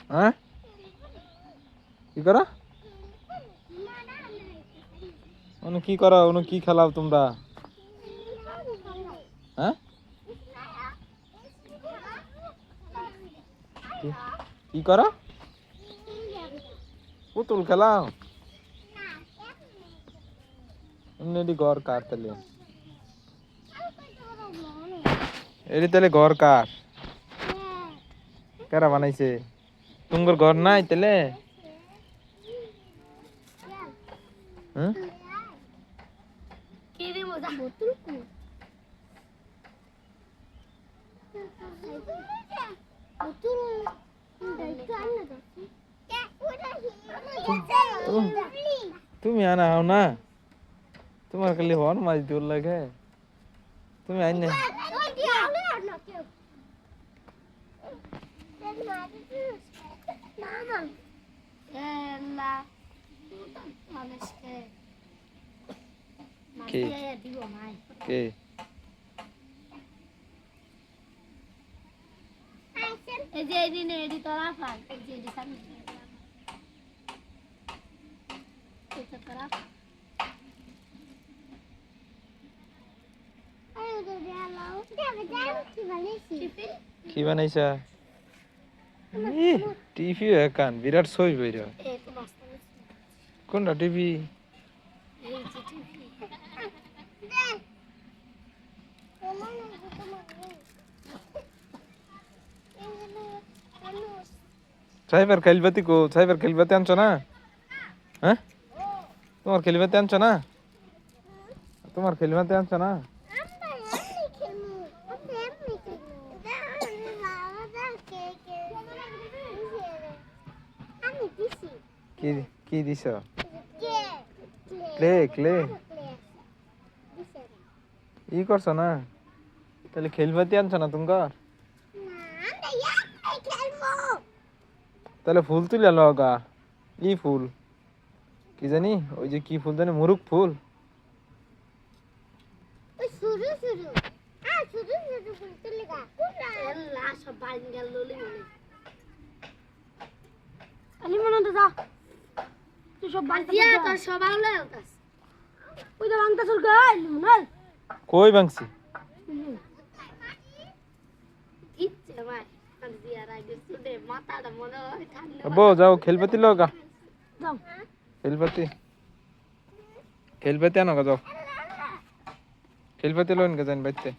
হ্যাঁ কি করো কি করো কি খেলাও তোমরা হ্যাঁ কি করো পুতুল খেলাও এমনি ঘর কার তাহলে এটি তাহলে ঘর কার কারা বানাইছে তোমার ঘর নাই তাহলে হুম তুমি আনা হও না তোমার খালি হন মাছ দূর লাগে তুমি আইন না কে এই যে এদিন এডি তোরা ফাল এই যে এডি সামনে এটা তোরা আরে তো দেখাও দেখাও কি বানাইছা টিভি একান বিরাট সই বইর কোনটা টিভি এই যে টিভি সাইবার খেলবাতি কো সাইবার খেলবাতি আনছো না হ্যাঁ তোমার খেলবাতি আনছো না তোমার খেলবাতি আনছো না কি কি দিছ ক্লে ক্লে ই করছো না তাহলে খেলবাতি আনছো না তোমার তাহলে ফুল তুলে লগা ই ফুল কি জানি ওই যে কি ফুল জানি মুরুক ফুল শুরু শুরু শুরু শুরু ফুল তুলেগা আল্লাহ সব বাইন গেল ললি মনে আলি মনে তো যা তুই সব বাইন দিয়া তোর সব আউলে আলতাস ওই তো বাংটা চল গাই মনে কই বাংছি ইচ্ছে ভাই দিয়া রাগে সুদে মাথাটা মনে হয় ঠান্ডা বো যাও খেলবাতি লগা যাও খেলবাতি আনো গা যাও খেলবাতি লোন গা জান বাইতে